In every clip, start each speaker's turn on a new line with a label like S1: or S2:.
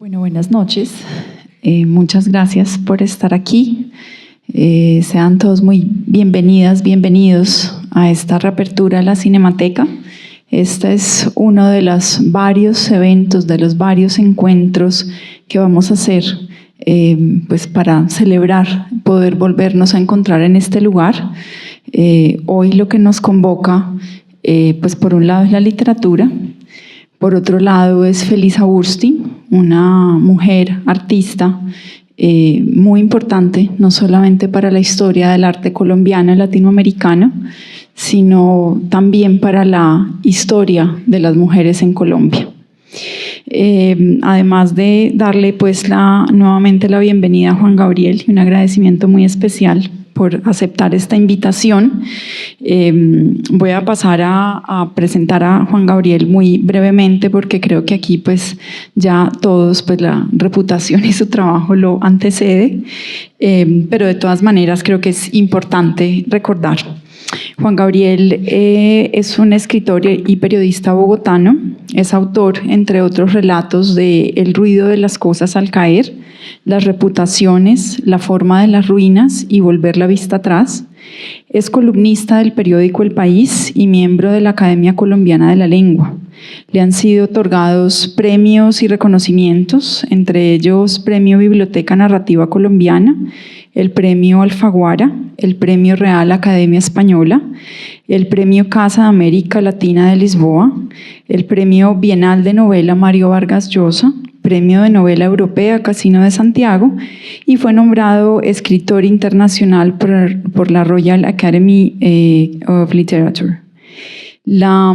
S1: Bueno, buenas noches. Muchas gracias por estar aquí. Sean todos muy bienvenidas, bienvenidos a esta reapertura de la Cinemateca. Este es uno de los varios eventos, de los varios encuentros que vamos a hacer pues para celebrar, poder volvernos a encontrar en este lugar. Hoy lo que nos convoca, pues por un lado es la literatura, por otro lado es Felisa Bursti, una mujer artista muy importante, no solamente para la historia del arte colombiano y latinoamericano, sino también para la historia de las mujeres en Colombia. Además de darle pues nuevamente la bienvenida a Juan Gabriel y un agradecimiento muy especial por aceptar esta invitación, voy a pasar a presentar a Juan Gabriel muy brevemente porque creo que aquí pues ya todos pues la reputación y su trabajo lo antecede, pero de todas maneras creo que es importante recordar. Juan Gabriel es un escritor y periodista bogotano, es autor, entre otros relatos, de El ruido de las cosas al caer, Las reputaciones, La forma de las ruinas y Volver la vista atrás. Es columnista del periódico El País y miembro de la Academia Colombiana de la Lengua. Le han sido otorgados premios y reconocimientos, entre ellos Premio Biblioteca Narrativa Colombiana, el Premio Alfaguara, el Premio Real Academia Española, el Premio Casa de América Latina de Lisboa, el Premio Bienal de Novela Mario Vargas Llosa, Premio de Novela Europea Casino de Santiago y fue nombrado escritor internacional por la Royal Academy of Literature. La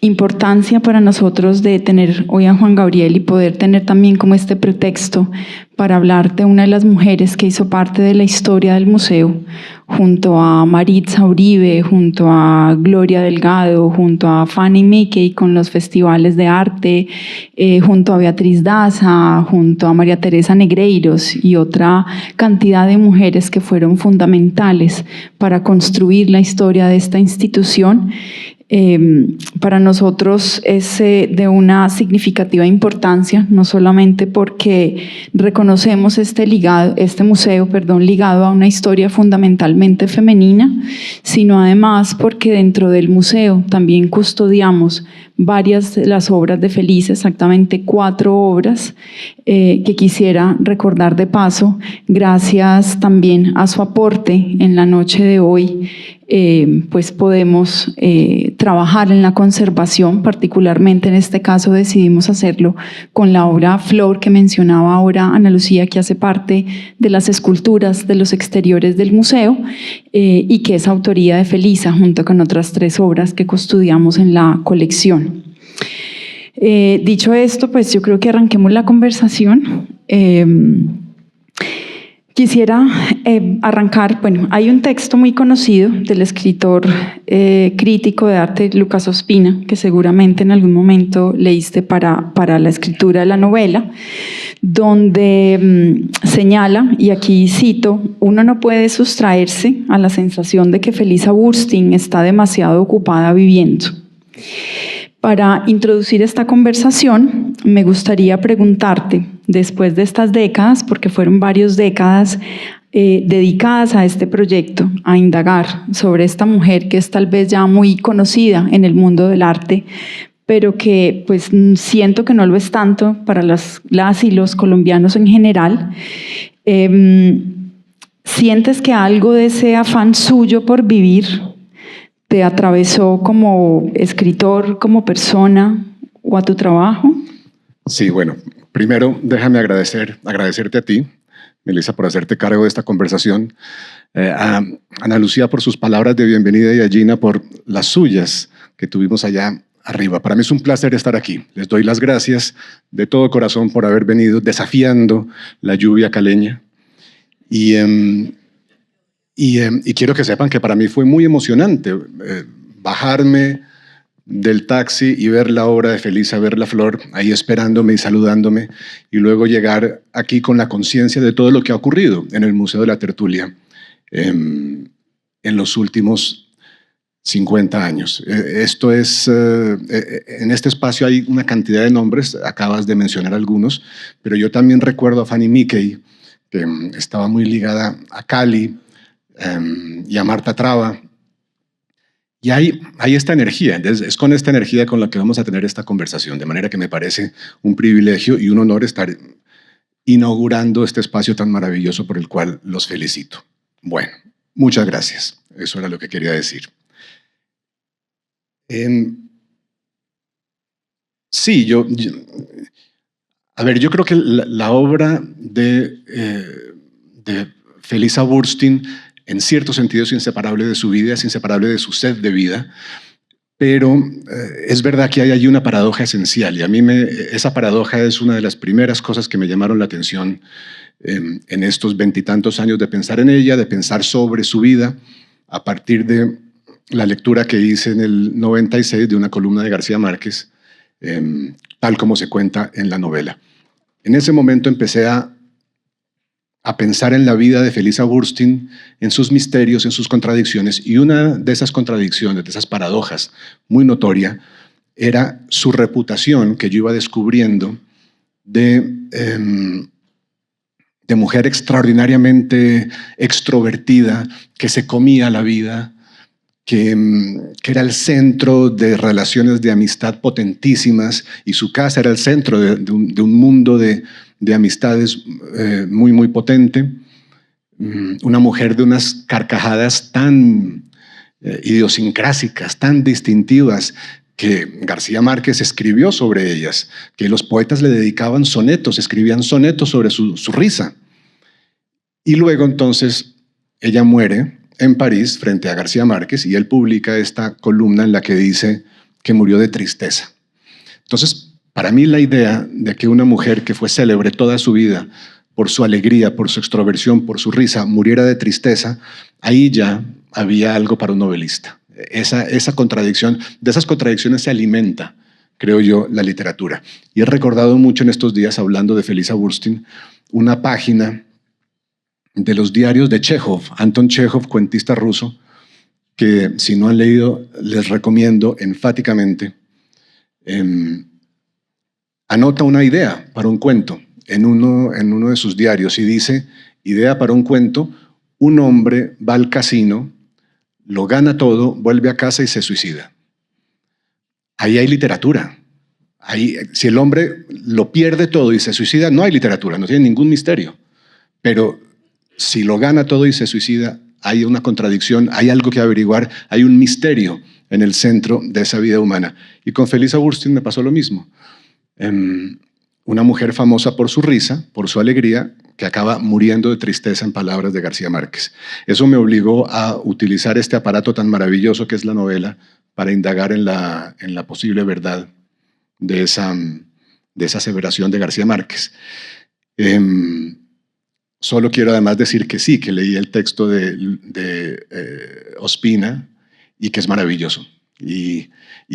S1: importancia para nosotros de tener hoy a Juan Gabriel y poder tener también como este pretexto para hablar de una de las mujeres que hizo parte de la historia del museo, junto a Maritza Uribe, junto a Gloria Delgado, junto a Fanny Mickey con los festivales de arte, junto a Beatriz Daza, junto a María Teresa Negreiros y otra cantidad de mujeres que fueron fundamentales para construir la historia de esta institución. Para nosotros es de una significativa importancia, no solamente porque reconocemos este museo ligado a una historia fundamentalmente femenina, sino además porque dentro del museo también custodiamos varias de las obras de Felisa, exactamente 4 obras que quisiera recordar de paso, gracias también a su aporte en la noche de hoy. Pues podemos trabajar en la conservación, particularmente en este caso decidimos hacerlo con la obra Flor que mencionaba ahora Ana Lucía, que hace parte de las esculturas de los exteriores del museo y que es autoría de Felisa junto con otras 3 obras que custodiamos en la colección. Dicho esto, pues yo creo que arranquemos la conversación. Quisiera arrancar, bueno, hay un texto muy conocido del escritor crítico de arte Lucas Ospina, que seguramente en algún momento leíste para la escritura de la novela, donde señala, y aquí cito, uno no puede sustraerse a la sensación de que Felisa Bursti está demasiado ocupada viviendo. Para introducir esta conversación, me gustaría preguntarte, después de estas décadas, porque fueron varias décadas dedicadas a este proyecto, a indagar sobre esta mujer que es tal vez ya muy conocida en el mundo del arte, pero que pues siento que no lo es tanto para las y los colombianos en general. ¿Sientes que algo de ese afán suyo por vivir te atravesó como escritor, como persona o a tu trabajo?
S2: Sí, bueno, primero déjame agradecerte a ti, Melissa, por hacerte cargo de esta conversación, a Ana Lucía por sus palabras de bienvenida y a Gina por las suyas que tuvimos allá arriba. Para mí es un placer estar aquí. Les doy las gracias de todo corazón por haber venido desafiando la lluvia caleña y quiero que sepan que para mí fue muy emocionante bajarme del taxi y ver la obra de Felisa, ver la flor ahí esperándome y saludándome y luego llegar aquí con la conciencia de todo lo que ha ocurrido en el Museo de la Tertulia en los últimos 50 años. Esto es, en este espacio hay una cantidad de nombres, acabas de mencionar algunos, pero yo también recuerdo a Fanny Mickey, que estaba muy ligada a Cali, y a Marta Traba. Y hay esta energía, es con esta energía con la que vamos a tener esta conversación, de manera que me parece un privilegio y un honor estar inaugurando este espacio tan maravilloso por el cual los felicito. Bueno, muchas gracias. Eso era lo que quería decir. Sí, a ver, yo creo que la obra de Felisa Burstyn, en cierto sentido, es inseparable de su vida, es inseparable de su sed de vida, pero es verdad que hay allí una paradoja esencial, y a mí esa paradoja es una de las primeras cosas que me llamaron la atención en estos 20 y tantos años de pensar en ella, de pensar sobre su vida, a partir de la lectura que hice en el 96 de una columna de García Márquez, tal como se cuenta en la novela. En ese momento empecé a pensar en la vida de Felisa Burstyn, en sus misterios, en sus contradicciones, y una de esas contradicciones, de esas paradojas muy notoria, era su reputación que yo iba descubriendo de mujer extraordinariamente extrovertida, que se comía la vida, que era el centro de relaciones de amistad potentísimas, y su casa era el centro de un mundo de amistades muy, muy potente. Una mujer de unas carcajadas tan idiosincrásicas, tan distintivas, que García Márquez escribió sobre ellas, que los poetas le dedicaban sonetos, escribían sonetos sobre su risa. Y luego entonces ella muere en París frente a García Márquez, y él publica esta columna en la que dice que murió de tristeza. Entonces, para mí la idea de que una mujer que fue célebre toda su vida por su alegría, por su extroversión, por su risa, muriera de tristeza, ahí ya había algo para un novelista. Esa contradicción, de esas contradicciones se alimenta, creo yo, la literatura. Y he recordado mucho en estos días, hablando de Felisa Burstyn, una página de los diarios de Chekhov, Anton Chekhov, cuentista ruso, que si no han leído, les recomiendo enfáticamente. Anota una idea para un cuento en uno de sus diarios y dice: idea para un cuento, un hombre va al casino, lo gana todo, vuelve a casa y se suicida. Ahí hay literatura. Ahí, si el hombre lo pierde todo y se suicida, no hay literatura, no tiene ningún misterio. Pero si lo gana todo y se suicida, hay una contradicción, hay algo que averiguar, hay un misterio en el centro de esa vida humana. Y con Felisa Burstyn me pasó lo mismo. Una mujer famosa por su risa, por su alegría, que acaba muriendo de tristeza, en palabras de García Márquez. Eso me obligó a utilizar este aparato tan maravilloso que es la novela para indagar en la posible verdad de esa aseveración de García Márquez. Solo quiero además decir que sí, que leí el texto de Ospina y que es maravilloso. Y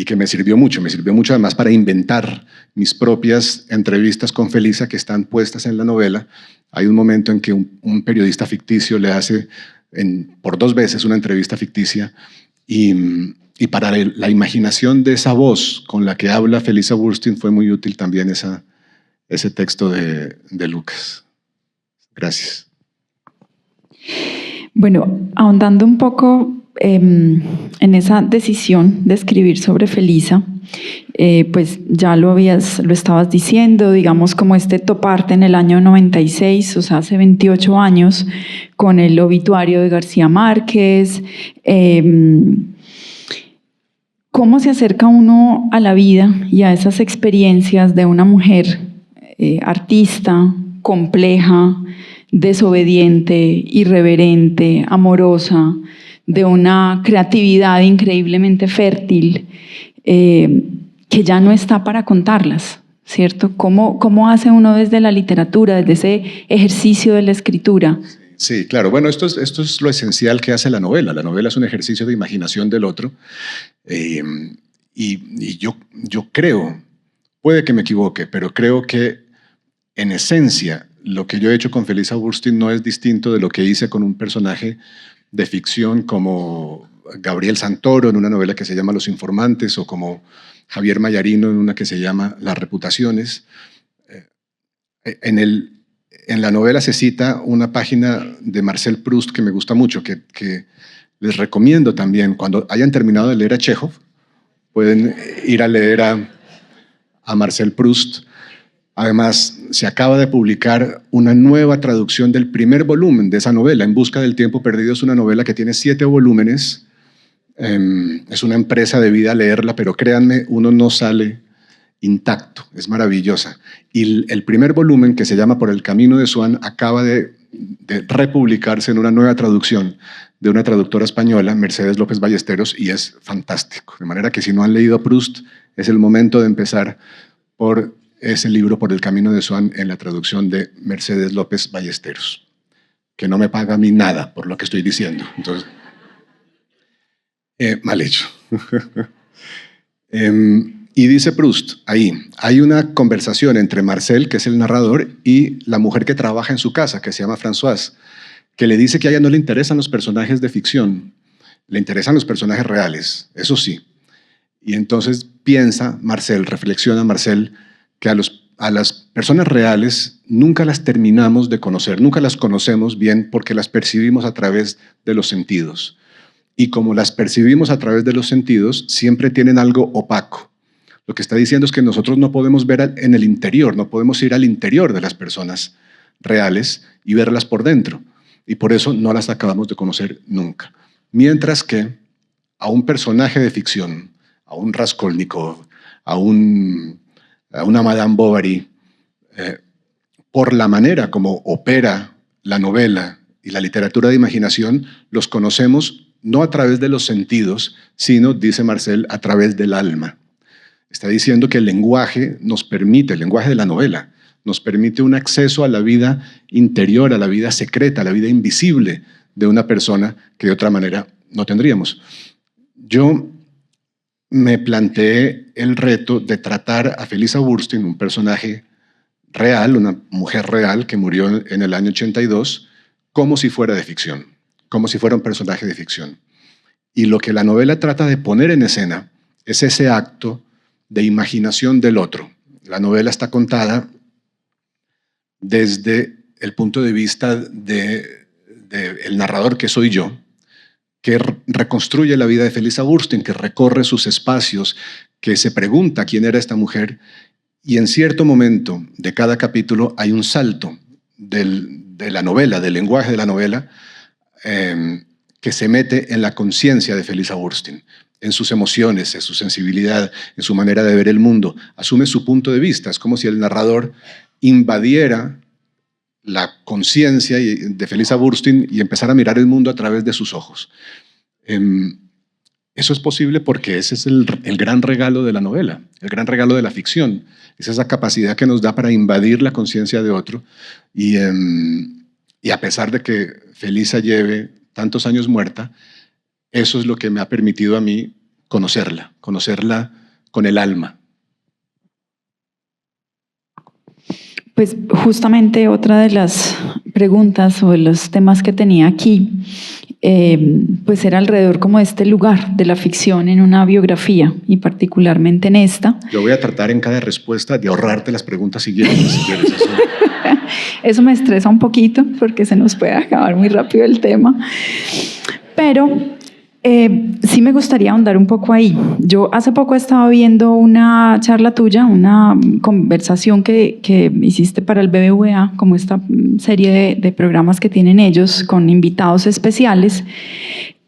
S2: que me sirvió mucho además para inventar mis propias entrevistas con Felisa, que están puestas en la novela. Hay un momento en que un periodista ficticio le hace por 2 veces una entrevista ficticia, y para la imaginación de esa voz con la que habla Felisa Burstyn fue muy útil también ese texto de Lucas. Gracias.
S1: Bueno, ahondando un poco en esa decisión de escribir sobre Felisa, pues ya lo estabas diciendo, digamos, como toparte en el año 96, o sea, hace 28 años, con el obituario de García Márquez. ¿Cómo se acerca uno a la vida y a esas experiencias de una mujer artista, compleja, desobediente, irreverente, amorosa, de una creatividad increíblemente fértil, que ya no está para contarlas, ¿cierto? ¿Cómo hace uno desde la literatura, desde ese ejercicio de la escritura?
S2: Sí, claro. Bueno, esto es lo esencial que hace la novela. La novela es un ejercicio de imaginación del otro. Y yo creo, puede que me equivoque, pero creo que en esencia lo que yo he hecho con Felisa Burstyn no es distinto de lo que hice con un personaje de ficción como Gabriel Santoro en una novela que se llama Los Informantes, o como Javier Mayarino en una que se llama Las Reputaciones. En la novela se cita una página de Marcel Proust que me gusta mucho, que les recomiendo también. Cuando hayan terminado de leer a Chekhov, pueden ir a leer a Marcel Proust. Además, se acaba de publicar una nueva traducción del primer volumen de esa novela, En busca del tiempo perdido. Es una novela que tiene 7 volúmenes. Es una empresa de vida leerla, pero créanme, uno no sale intacto. Es maravillosa. Y el primer volumen, que se llama Por el camino de Swann, acaba de republicarse en una nueva traducción de una traductora española, Mercedes López Ballesteros, y es fantástico. De manera que si no han leído Proust, es el momento de empezar por ese libro, Por el camino de Swann, en la traducción de Mercedes López Ballesteros, que no me paga a mí nada por lo que estoy diciendo. Entonces, mal hecho. Y dice Proust, ahí, hay una conversación entre Marcel, que es el narrador, y la mujer que trabaja en su casa, que se llama Françoise, que le dice que a ella no le interesan los personajes de ficción, le interesan los personajes reales, eso sí. Y entonces piensa Marcel, reflexiona Marcel, que a las personas reales nunca las terminamos de conocer, nunca las conocemos bien porque las percibimos a través de los sentidos. Y como las percibimos a través de los sentidos, siempre tienen algo opaco. Lo que está diciendo es que nosotros no podemos ver en el interior, no podemos ir al interior de las personas reales y verlas por dentro. Y por eso no las acabamos de conocer nunca. Mientras que a un personaje de ficción, a un Raskolnikov, a una Madame Bovary, por la manera como opera la novela y la literatura de imaginación, los conocemos no a través de los sentidos, sino, dice Marcel, a través del alma. Está diciendo que el lenguaje nos permite, el lenguaje de la novela, nos permite un acceso a la vida interior, a la vida secreta, a la vida invisible de una persona que de otra manera no tendríamos. Yo me planteé el reto de tratar a Felisa Burstyn, un personaje real, una mujer real que murió en el año 82, como si fuera de ficción, como si fuera un personaje de ficción. Y lo que la novela trata de poner en escena es ese acto de imaginación del otro. La novela está contada desde el punto de vista del narrador, que soy yo, que reconstruye la vida de Felisa Burstyn, que recorre sus espacios, que se pregunta quién era esta mujer, y en cierto momento de cada capítulo hay un salto de la novela, del lenguaje de la novela, que se mete en la conciencia de Felisa Burstyn, en sus emociones, en su sensibilidad, en su manera de ver el mundo. Asume su punto de vista. Es como si el narrador invadiera la conciencia de Felisa Burstyn y empezara a mirar el mundo a través de sus ojos. Eso es posible porque ese es el gran regalo de la novela, el gran regalo de la ficción. Es esa capacidad que nos da para invadir la conciencia de otro. Y a pesar de que Felisa lleve tantos años muerta, eso es lo que me ha permitido a mí conocerla con el alma.
S1: Pues justamente otra de las preguntas o de los temas que tenía aquí, pues era alrededor como de este lugar de la ficción en una biografía y particularmente en esta.
S2: Yo voy a tratar en cada respuesta de ahorrarte las preguntas siguientes, si quieres.
S1: Eso me estresa un poquito porque se nos puede acabar muy rápido el tema, pero sí me gustaría ahondar un poco ahí. Yo hace poco estaba viendo una charla tuya, una conversación que hiciste para el BBVA, como esta serie de programas que tienen ellos con invitados especiales,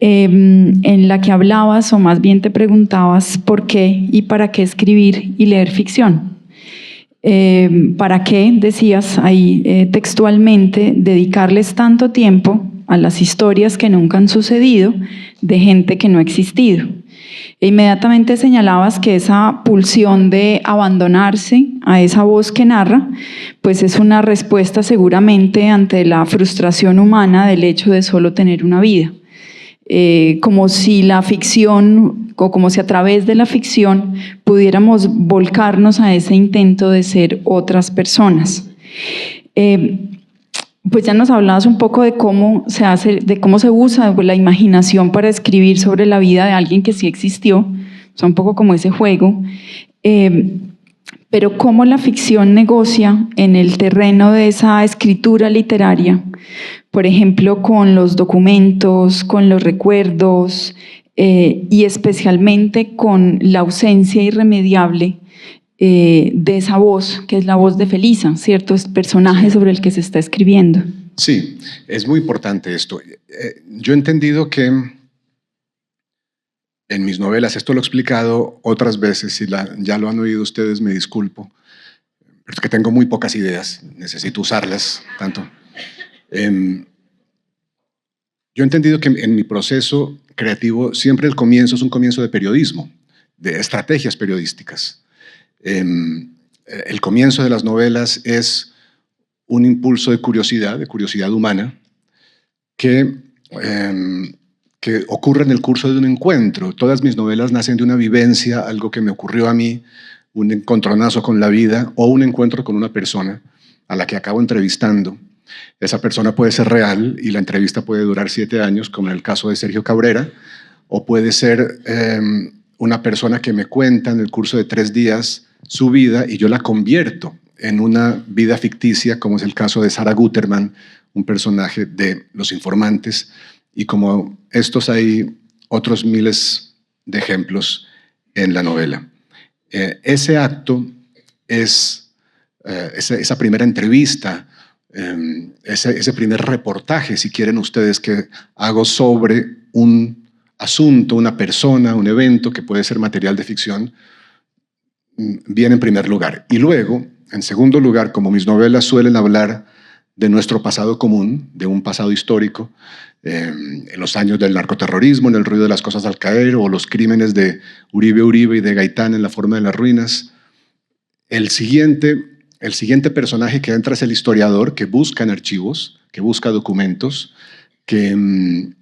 S1: en la que hablabas, o más bien te preguntabas por qué y para qué escribir y leer ficción. ¿Para qué, decías ahí textualmente, dedicarles tanto tiempo a las historias que nunca han sucedido de gente que no ha existido? E inmediatamente señalabas que esa pulsión de abandonarse a esa voz que narra, pues es una respuesta seguramente ante la frustración humana del hecho de solo tener una vida. Como si la ficción, o como si a través de la ficción pudiéramos volcarnos a ese intento de ser otras personas. Pues ya nos hablabas un poco de cómo se hace, de cómo se usa la imaginación para escribir sobre la vida de alguien que sí existió, o sea, un poco como ese juego, pero cómo la ficción negocia en el terreno de esa escritura literaria, por ejemplo, con los documentos, con los recuerdos y especialmente con la ausencia irremediable de esa voz, que es la voz de Felisa, ¿cierto? Es el personaje sobre el que se está escribiendo.
S2: Sí, es muy importante esto. Yo he entendido que en mis novelas, esto lo he explicado otras veces, si ya lo han oído ustedes, me disculpo, pero es que tengo muy pocas ideas, necesito usarlas tanto. Yo he entendido que en mi proceso creativo siempre el comienzo es un comienzo de periodismo, de estrategias periodísticas. El comienzo de las novelas es un impulso de curiosidad humana, que ocurre en el curso de un encuentro. Todas mis novelas nacen de una vivencia, algo que me ocurrió a mí, un encontronazo con la vida o un encuentro con una persona a la que acabo entrevistando. Esa persona puede ser real y la entrevista puede durar 7 años, como en el caso de Sergio Cabrera, o puede ser una persona que me cuenta en el curso de 3 días su vida y yo la convierto en una vida ficticia, como es el caso de Sarah Guterman, un personaje de Los Informantes, y como estos hay otros miles de ejemplos en la novela. Ese acto es esa primera entrevista, ese primer reportaje, si quieren ustedes, que hago sobre un asunto, una persona, un evento que puede ser material de ficción, viene en primer lugar. Y luego, en segundo lugar, como mis novelas suelen hablar de nuestro pasado común, de un pasado histórico, en los años del narcoterrorismo, en el ruido de las cosas al caer, o los crímenes de Uribe y de Gaitán en La forma de las ruinas, el siguiente personaje que entra es el historiador, que busca en archivos, que busca documentos, que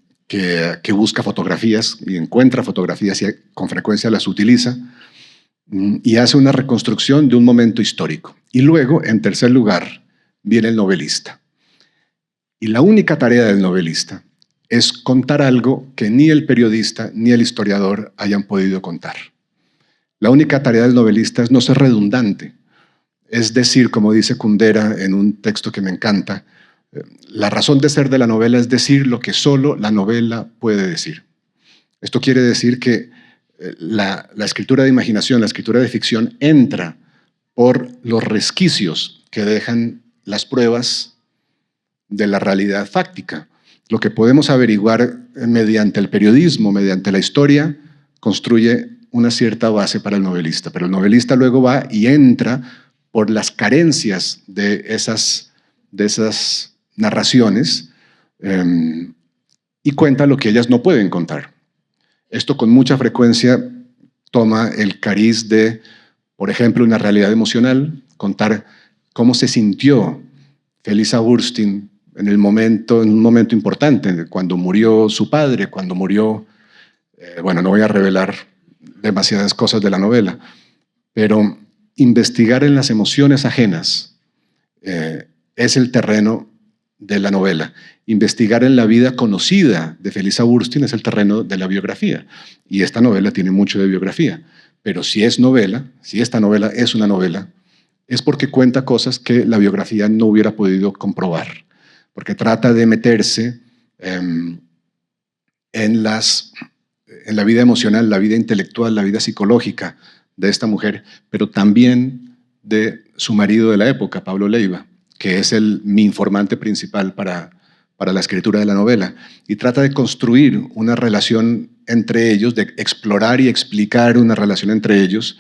S2: busca fotografías y encuentra fotografías y con frecuencia las utiliza, y hace una reconstrucción de un momento histórico. Y luego, en tercer lugar, viene el novelista. Y la única tarea del novelista es contar algo que ni el periodista ni el historiador hayan podido contar. La única tarea del novelista es no ser redundante. Es decir, como dice Kundera en un texto que me encanta, la razón de ser de la novela es decir lo que solo la novela puede decir. Esto quiere decir que la escritura de imaginación, la escritura de ficción entra por los resquicios que dejan las pruebas de la realidad fáctica. Lo que podemos averiguar mediante el periodismo, mediante la historia, construye una cierta base para el novelista, pero el novelista luego va y entra por las carencias de esas narraciones y cuenta lo que ellas no pueden contar. Esto con mucha frecuencia toma el cariz de, por ejemplo, una realidad emocional, contar cómo se sintió Felisa Burstyn en un momento importante, cuando murió su padre, cuando murió, bueno, no voy a revelar demasiadas cosas de la novela, pero investigar en las emociones ajenas es el terreno de la novela. Investigar en la vida conocida de Felisa Burstyn es el terreno de la biografía. Y esta novela tiene mucho de biografía. Pero si esta novela es una novela, es porque cuenta cosas que la biografía no hubiera podido comprobar. Porque trata de meterse en la vida emocional, la vida intelectual, la vida psicológica de esta mujer, pero también de su marido de la época, Pablo Leiva, que es mi informante principal para la escritura de la novela, y trata de construir una relación entre ellos, de explorar y explicar una relación entre ellos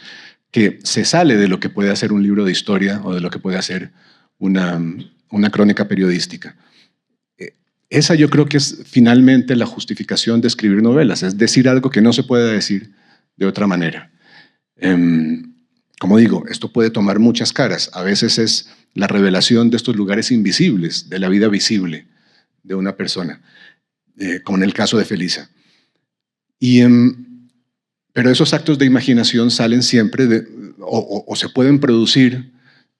S2: que se sale de lo que puede hacer un libro de historia o de lo que puede hacer una crónica periodística. Esa yo creo que es finalmente la justificación de escribir novelas, es decir algo que no se puede decir de otra manera. Como digo, esto puede tomar muchas caras. A veces es la revelación de estos lugares invisibles, de la vida visible de una persona, como en el caso de Felisa. Pero esos actos de imaginación salen siempre o se pueden producir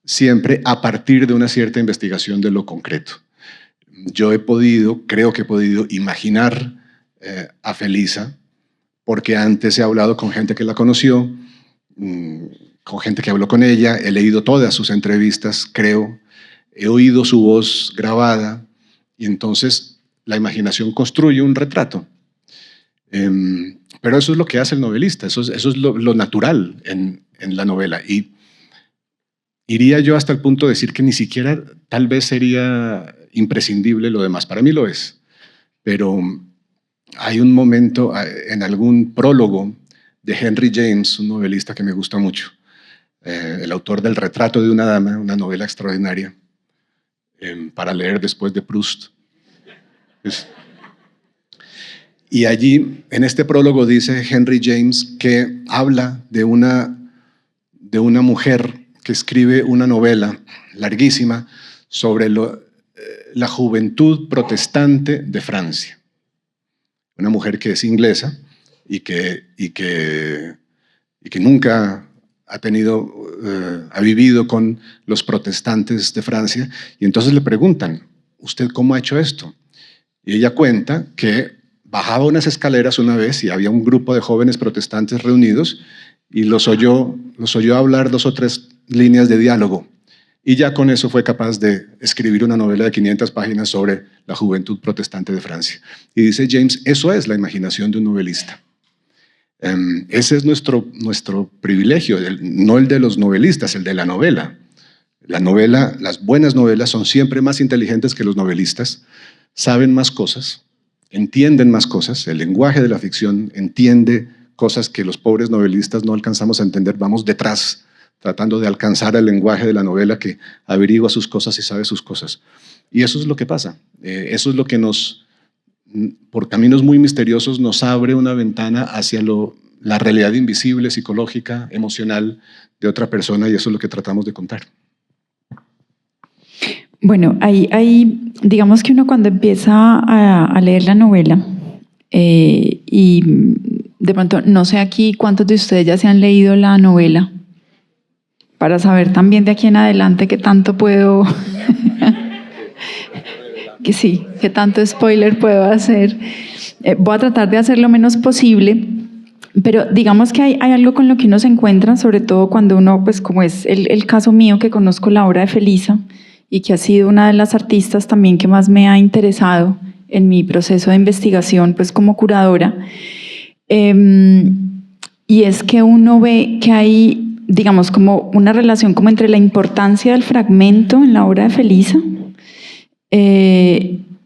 S2: siempre a partir de una cierta investigación de lo concreto. yo creo que he podido imaginar a Felisa, porque antes he hablado con gente que la conoció, con gente que habló con ella, he leído todas sus entrevistas, creo, he oído su voz grabada, y entonces la imaginación construye un retrato. Pero eso es lo que hace el novelista, eso es lo natural en la novela. Y iría yo hasta el punto de decir que ni siquiera tal vez sería imprescindible lo demás. Para mí lo es, pero hay un momento en algún prólogo de Henry James, un novelista que me gusta mucho, el autor del Retrato de una dama, una novela extraordinaria para leer después de Proust. Y allí, en este prólogo, dice Henry James que habla de una mujer que escribe una novela larguísima sobre la juventud protestante de Francia. Una mujer que es inglesa y que nunca ha vivido con los protestantes de Francia, y entonces le preguntan, ¿usted cómo ha hecho esto? Y ella cuenta que bajaba unas escaleras una vez y había un grupo de jóvenes protestantes reunidos y los oyó hablar 2 o 3 líneas de diálogo, y ya con eso fue capaz de escribir una novela de 500 páginas sobre la juventud protestante de Francia. Y dice James, eso es la imaginación de un novelista. Ese es nuestro privilegio, no el de los novelistas, el de la novela. Las buenas novelas son siempre más inteligentes que los novelistas, saben más cosas, entienden más cosas, el lenguaje de la ficción entiende cosas que los pobres novelistas no alcanzamos a entender, vamos detrás, tratando de alcanzar el lenguaje de la novela que averigua sus cosas y sabe sus cosas. Y eso es lo que pasa, eso es lo que por caminos muy misteriosos, nos abre una ventana hacia la realidad invisible, psicológica, emocional de otra persona, y eso es lo que tratamos de contar.
S1: Bueno, digamos que uno cuando empieza a leer la novela, y de pronto, no sé aquí cuántos de ustedes ya se han leído la novela, para saber también de aquí en adelante qué tanto puedo, qué tanto spoiler puedo hacer. Voy a tratar de hacer lo menos posible, pero digamos que hay algo con lo que uno se encuentra, sobre todo cuando uno, pues como es el caso mío, que conozco la obra de Felisa y que ha sido una de las artistas también que más me ha interesado en mi proceso de investigación, pues como curadora, y es que uno ve que hay, digamos, como una relación como entre la importancia del fragmento en la obra de Felisa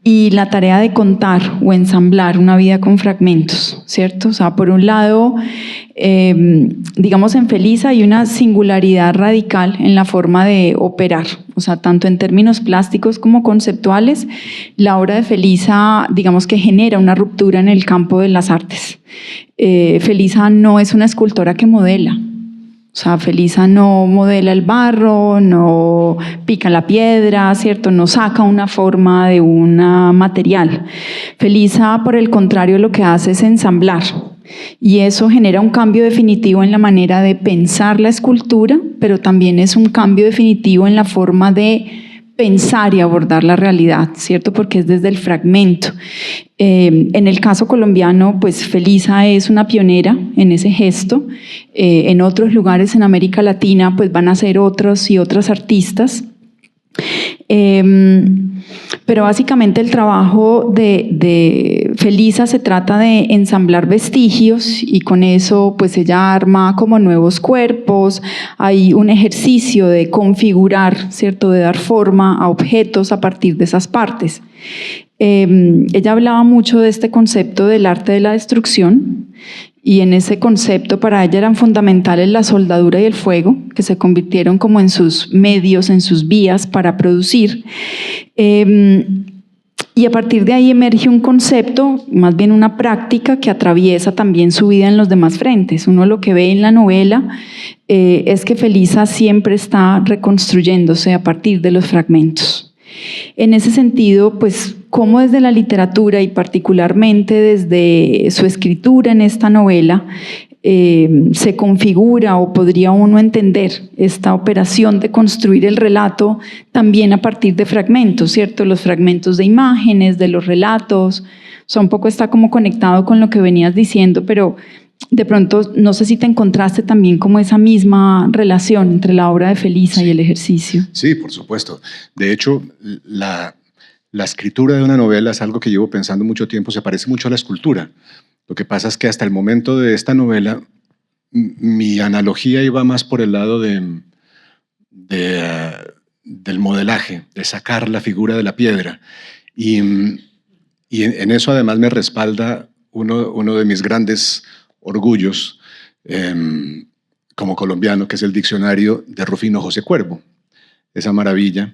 S1: y la tarea de contar o ensamblar una vida con fragmentos, ¿cierto? O sea, por un lado, digamos, en Felisa hay una singularidad radical en la forma de operar, o sea, tanto en términos plásticos como conceptuales, la obra de Felisa, digamos que genera una ruptura en el campo de las artes. Felisa no es una escultora que modela. O sea, Felisa no modela el barro, no pica la piedra, ¿cierto? No saca una forma de un material. Felisa, por el contrario, lo que hace es ensamblar. Y eso genera un cambio definitivo en la manera de pensar la escultura, pero también es un cambio definitivo en la forma de pensar y abordar la realidad, ¿cierto? Porque es desde el fragmento. En el caso colombiano, pues Felisa es una pionera en ese gesto. En otros lugares en América Latina, pues van a ser otros y otras artistas. Pero básicamente el trabajo de Felisa se trata de ensamblar vestigios, y con eso pues ella arma como nuevos cuerpos. Hay un ejercicio de configurar, ¿cierto? De dar forma a objetos a partir de esas partes. Ella hablaba mucho de este concepto del arte de la destrucción, y en ese concepto para ella eran fundamentales la soldadura y el fuego, que se convirtieron como en sus medios, en sus vías para producir. Y a partir de ahí emerge un concepto, más bien una práctica que atraviesa también su vida en los demás frentes. Uno lo que ve en la novela es que Felisa siempre está reconstruyéndose a partir de los fragmentos. En ese sentido, pues, cómo desde la literatura y particularmente desde su escritura en esta novela, se configura o podría uno entender esta operación de construir el relato también a partir de fragmentos, ¿cierto? Los fragmentos de imágenes, de los relatos, o sea, un poco está como conectado con lo que venías diciendo, pero de pronto no sé si te encontraste también como esa misma relación entre la obra de Felisa y el ejercicio.
S2: Sí, por supuesto. De hecho, la escritura de una novela es algo que llevo pensando mucho tiempo, se parece mucho a la escultura. Lo que pasa es que hasta el momento de esta novela, mi analogía iba más por el lado del modelaje, de sacar la figura de la piedra. Y en eso además me respalda uno de mis grandes orgullos como colombiano, que es el diccionario de Rufino José Cuervo. Esa maravilla,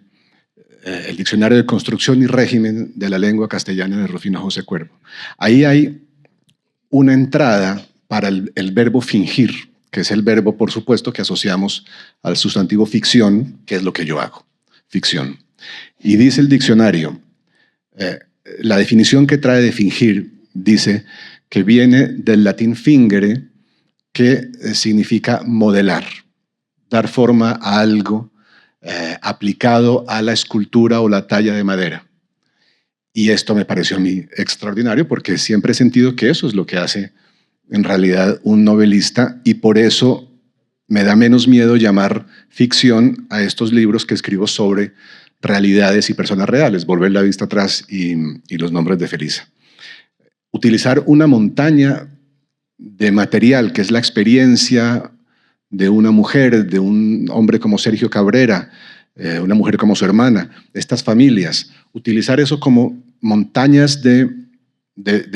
S2: el diccionario de construcción y régimen de la lengua castellana de Rufino José Cuervo. Ahí hay una entrada para el verbo fingir, que es el verbo, por supuesto, que asociamos al sustantivo ficción, que es lo que yo hago, ficción. Y dice el diccionario, la definición que trae de fingir dice que viene del latín fingere, que significa modelar, dar forma a algo aplicado a la escultura o la talla de madera. Y esto me pareció a mí extraordinario porque siempre he sentido que eso es lo que hace en realidad un novelista y por eso me da menos miedo llamar ficción a estos libros que escribo sobre realidades y personas reales, volver la vista atrás y los nombres de Felisa. Utilizar una montaña de material que es la experiencia de una mujer, de un hombre como Sergio Cabrera, una mujer como su hermana, estas familias, utilizar eso como montañas de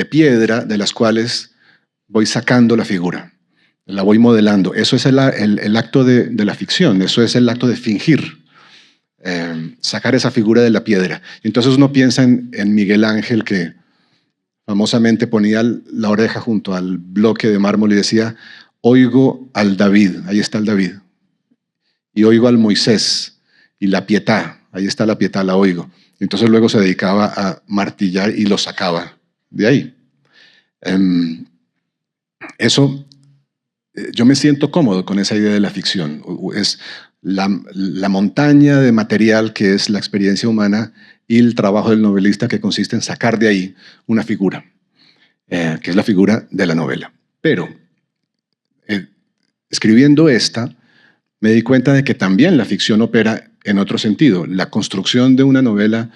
S2: piedra de las cuales voy sacando la figura, la voy modelando. Eso es el acto de la ficción, eso es el acto de fingir, sacar esa figura de la piedra. Entonces uno piensa en Miguel Ángel, que famosamente ponía la oreja junto al bloque de mármol y decía, oigo al David, ahí está el David, y oigo al Moisés, y la Pietà, ahí está la Pietà, la oigo. Entonces luego se dedicaba a martillar y lo sacaba de ahí. Yo me siento cómodo con esa idea de la ficción. Es la montaña de material que es la experiencia humana y el trabajo del novelista que consiste en sacar de ahí una figura, que es la figura de la novela. Pero escribiendo esta, me di cuenta de que también la ficción opera en otro sentido. La construcción de una novela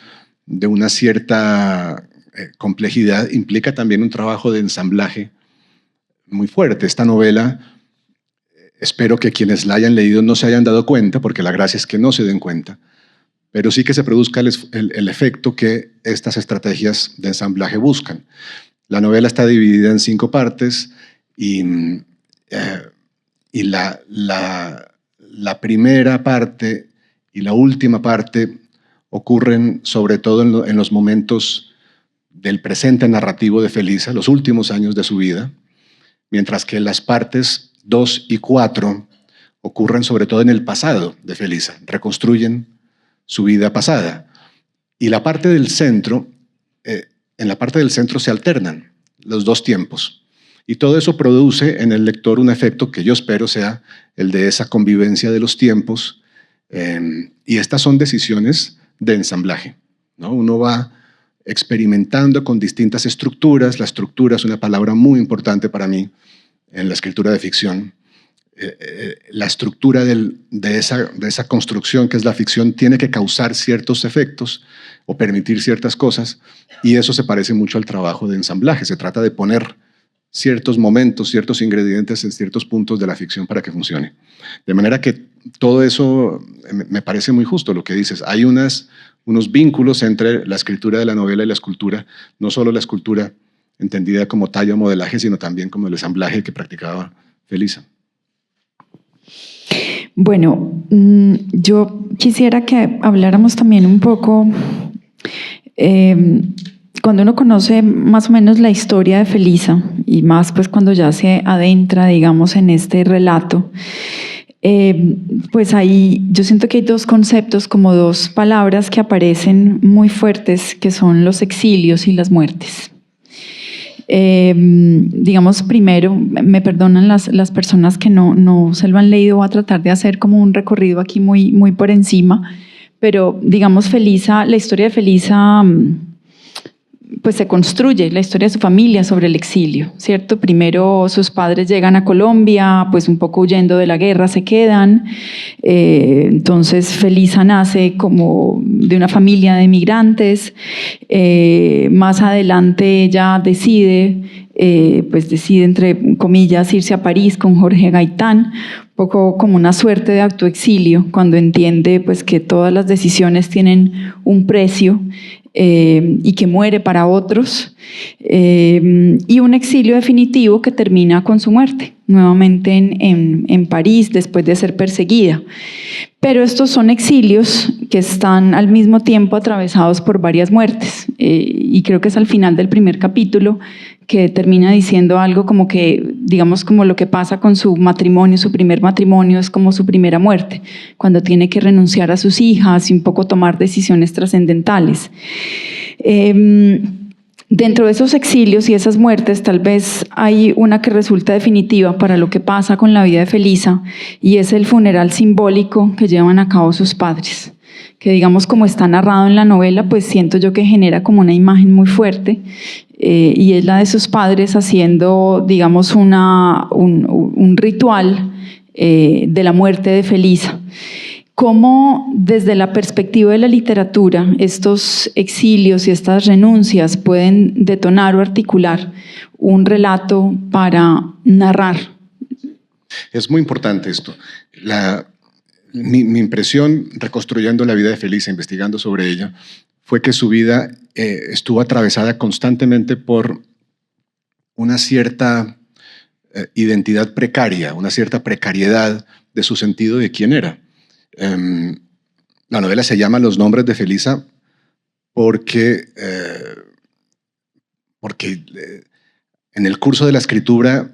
S2: de una cierta complejidad implica también un trabajo de ensamblaje muy fuerte. Esta novela, espero que quienes la hayan leído no se hayan dado cuenta, porque la gracia es que no se den cuenta, pero sí que se produzca el efecto que estas estrategias de ensamblaje buscan. La novela está dividida en 5 partes y la primera parte y la última parte ocurren sobre todo en los momentos del presente narrativo de Felisa, los últimos años de su vida, mientras que las partes 2 y 4 ocurren sobre todo en el pasado de Felisa, reconstruyen su vida pasada. Y la parte del centro, en la parte del centro se alternan los 2 tiempos. Y todo eso produce en el lector un efecto que yo espero sea el de esa convivencia de los tiempos. Y estas son decisiones de ensamblaje, ¿no? Uno va experimentando con distintas estructuras. La estructura es una palabra muy importante para mí en la escritura de ficción. La estructura de esa construcción que es la ficción tiene que causar ciertos efectos o permitir ciertas cosas, y eso se parece mucho al trabajo de ensamblaje. Se trata de poner ciertos momentos, ciertos ingredientes en ciertos puntos de la ficción para que funcione. De manera que todo eso me parece muy justo lo que dices. Hay unos vínculos entre la escritura de la novela y la escultura, no solo la escultura entendida como talla o modelaje, sino también como el ensamblaje que practicaba Felisa.
S1: Bueno, yo quisiera que habláramos también un poco, cuando uno conoce más o menos la historia de Felisa, y más pues cuando ya se adentra, digamos, en este relato, pues ahí yo siento que hay 2 conceptos, como 2 palabras que aparecen muy fuertes, que son los exilios y las muertes. Digamos, primero, me perdonan las personas que no se lo han leído, voy a tratar de hacer como un recorrido aquí muy por encima, pero digamos, Felisa, la historia de Felisa pues se construye la historia de su familia sobre el exilio, ¿cierto? Primero sus padres llegan a Colombia, pues un poco huyendo de la guerra se quedan, entonces Felisa nace como de una familia de migrantes, más adelante ella decide entre comillas irse a París con Jorge Gaitán, un poco como una suerte de autoexilio, cuando entiende pues que todas las decisiones tienen un precio, y que muere para otros, y un exilio definitivo que termina con su muerte, nuevamente en París, después de ser perseguida. Pero estos son exilios que están al mismo tiempo atravesados por varias muertes, y creo que es al final del primer capítulo que termina diciendo algo como que, digamos, como lo que pasa con su matrimonio, su primer matrimonio es como su primera muerte, cuando tiene que renunciar a sus hijas y un poco tomar decisiones trascendentales. Dentro de esos exilios y esas muertes, tal vez hay una que resulta definitiva para lo que pasa con la vida de Felisa, y es el funeral simbólico que llevan a cabo sus padres, que digamos como está narrado en la novela, pues siento yo que genera como una imagen muy fuerte, y es la de sus padres haciendo, digamos, un ritual de la muerte de Felisa. ¿Cómo desde la perspectiva de la literatura estos exilios y estas renuncias pueden detonar o articular un relato para narrar?
S2: Es muy importante esto. Mi impresión, reconstruyendo la vida de Felisa, investigando sobre ella, fue que su vida estuvo atravesada constantemente por una cierta identidad precaria, una cierta precariedad de su sentido de quién era. La novela se llama Los nombres de Felisa porque en el curso de la escritura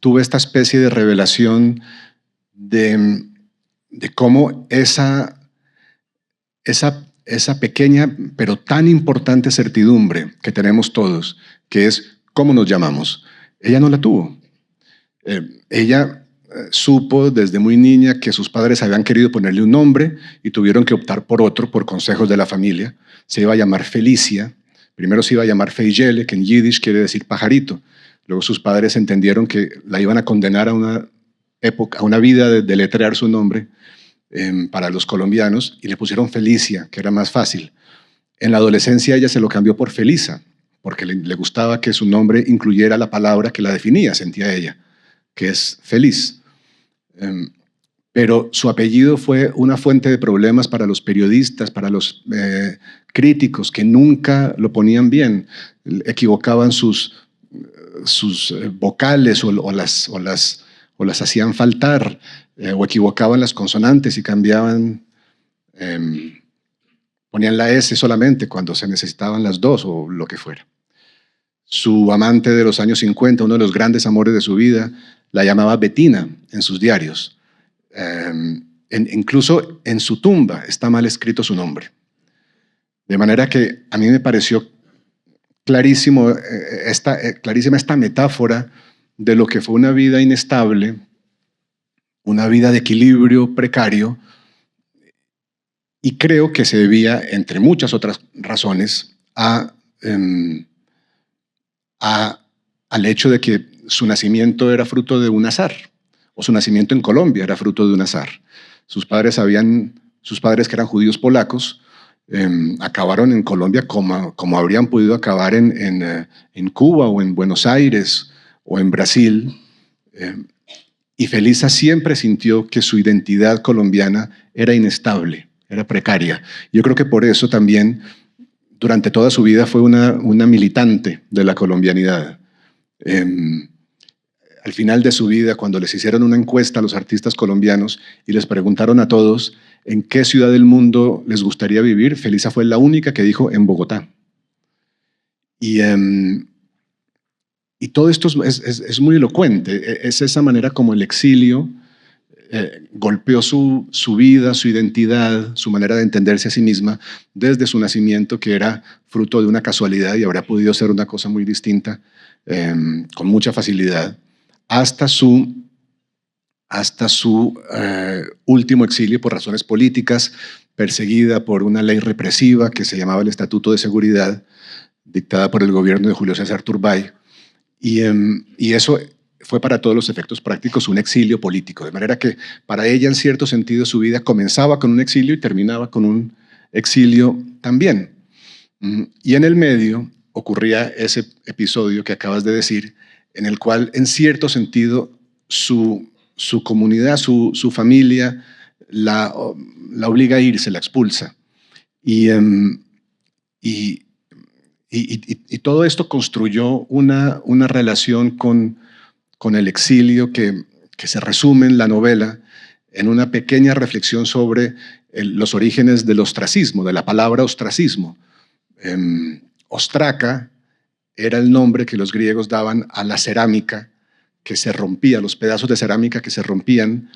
S2: tuve esta especie de revelación de cómo esa pequeña pero tan importante certidumbre que tenemos todos, que es cómo nos llamamos, ella no la tuvo. Ella supo desde muy niña que sus padres habían querido ponerle un nombre y tuvieron que optar por otro, por consejos de la familia. Se iba a llamar Felicia, primero se iba a llamar Feijele, que en yiddish quiere decir pajarito. Luego sus padres entendieron que la iban a condenar a una vida de deletrear su nombre para los colombianos y le pusieron Felicia, que era más fácil. En la adolescencia ella se lo cambió por Felisa, porque le gustaba que su nombre incluyera la palabra que la definía, sentía ella, que es feliz. Pero su apellido fue una fuente de problemas para los periodistas, para los críticos, que nunca lo ponían bien, equivocaban sus vocales o las hacían faltar, o equivocaban las consonantes y cambiaban, ponían la S solamente cuando se necesitaban las dos o lo que fuera. Su amante de los años 50, uno de los grandes amores de su vida, la llamaba Betina en sus diarios. Incluso en su tumba está mal escrito su nombre. De manera que a mí me pareció clarísima esta metáfora de lo que fue una vida inestable, una vida de equilibrio precario, y creo que se debía, entre muchas otras razones, al hecho de que su nacimiento era fruto de un azar, o su nacimiento en Colombia era fruto de un azar. Sus padres que eran judíos polacos, acabaron en Colombia como habrían podido acabar en Cuba o en Buenos Aires o en Brasil. Y Felisa siempre sintió que su identidad colombiana era inestable, era precaria. Yo creo que por eso también durante toda su vida fue una militante de la colombianidad. Al final de su vida, cuando les hicieron una encuesta a los artistas colombianos y les preguntaron a todos en qué ciudad del mundo les gustaría vivir, Felisa fue la única que dijo en Bogotá. Y todo esto es muy elocuente, es esa manera como el exilio golpeó su vida, su identidad, su manera de entenderse a sí misma desde su nacimiento, que era fruto de una casualidad y habría podido ser una cosa muy distinta con mucha facilidad, hasta su último exilio por razones políticas, perseguida por una ley represiva que se llamaba el Estatuto de Seguridad, dictada por el gobierno de Julio César Turbay, y eso fue para todos los efectos prácticos un exilio político, de manera que para ella, en cierto sentido, su vida comenzaba con un exilio y terminaba con un exilio también. Y en el medio ocurría ese episodio que acabas de decir, en el cual, en cierto sentido, su comunidad, su familia, la obliga a irse, la expulsa. Y todo esto construyó una relación con el exilio que se resume en la novela en una pequeña reflexión sobre los orígenes del ostracismo, de la palabra ostracismo. Ostraca era el nombre que los griegos daban a la cerámica que se rompía, los pedazos de cerámica que se rompían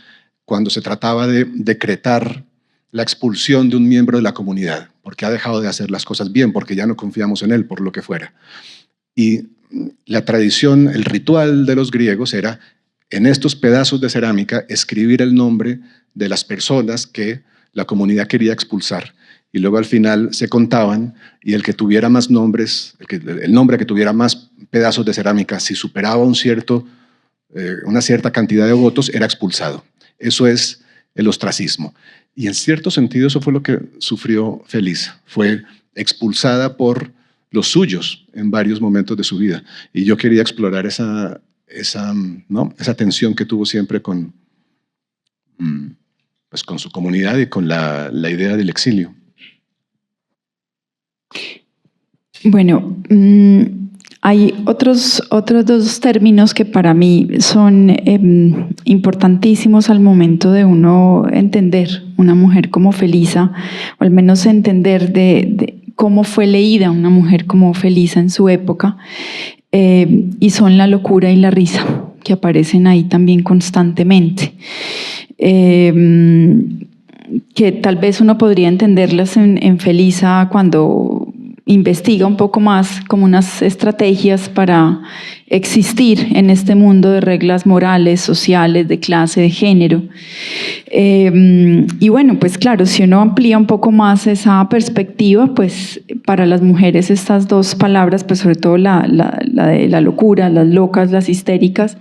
S2: cuando se trataba de decretar la expulsión de un miembro de la comunidad, porque ha dejado de hacer las cosas bien, porque ya no confiamos en él, por lo que fuera. Y la tradición, el ritual de los griegos era, en estos pedazos de cerámica, escribir el nombre de las personas que la comunidad quería expulsar. Y luego al final se contaban, y el que tuviera más nombres, el nombre que tuviera más pedazos de cerámica, si superaba una cierta cantidad de votos, era expulsado. Eso es el ostracismo. Y en cierto sentido eso fue lo que sufrió Felisa. Fue expulsada por los suyos en varios momentos de su vida. Y yo quería explorar esa tensión que tuvo siempre con su comunidad y con la idea del exilio.
S1: Bueno, hay otros dos términos que para mí son importantísimos al momento de uno entender una mujer como Felisa, o al menos entender de cómo fue leída una mujer como Felisa en su época, y son la locura y la risa, que aparecen ahí también constantemente. Que tal vez uno podría entenderlas en Felisa cuando investiga un poco más como unas estrategias para existir en este mundo de reglas morales, sociales, de clase, de género. Y bueno, pues claro, si uno amplía un poco más esa perspectiva, pues para las mujeres estas dos palabras, pues sobre todo la de la locura, las locas, las histéricas,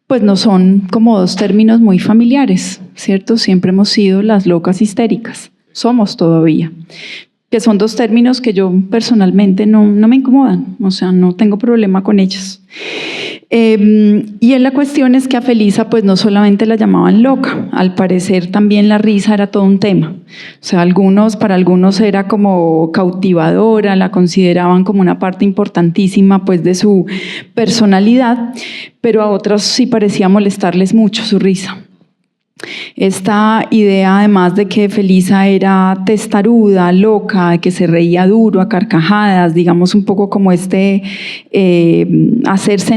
S1: pues no son como dos términos muy familiares, ¿cierto? Siempre hemos sido las locas histéricas, somos todavía. Que son dos términos que yo personalmente no me incomodan, o sea, no tengo problema con ellos. Y la cuestión es que a Felisa pues no solamente la llamaban loca, al parecer también la risa era todo un tema. O sea, para algunos era como cautivadora, la consideraban como una parte importantísima pues de su personalidad, pero a otros sí parecía molestarles mucho su risa. Esta idea, además de que Felisa era testaruda, loca, de que se reía duro a carcajadas, digamos un poco como hacerse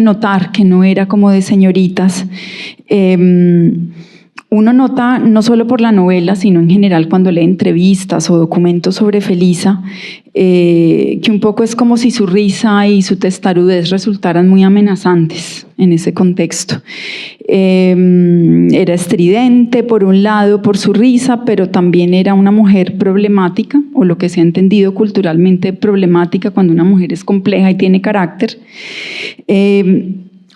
S1: notar que no era como de señoritas. Uno nota, no solo por la novela, sino en general cuando lee entrevistas o documentos sobre Felisa, que un poco es como si su risa y su testarudez resultaran muy amenazantes en ese contexto. Era estridente, por un lado, por su risa, pero también era una mujer problemática, o lo que se ha entendido culturalmente problemática cuando una mujer es compleja y tiene carácter.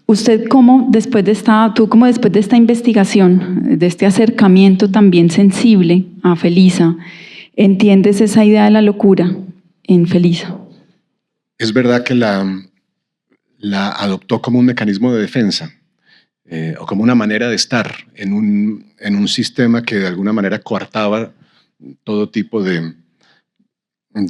S1: Usted después de esta investigación, de este acercamiento también sensible a Felisa, ¿entiendes esa idea de la locura en Felisa?
S2: Es verdad que la adoptó como un mecanismo de defensa, o como una manera de estar en un sistema que de alguna manera coartaba todo tipo de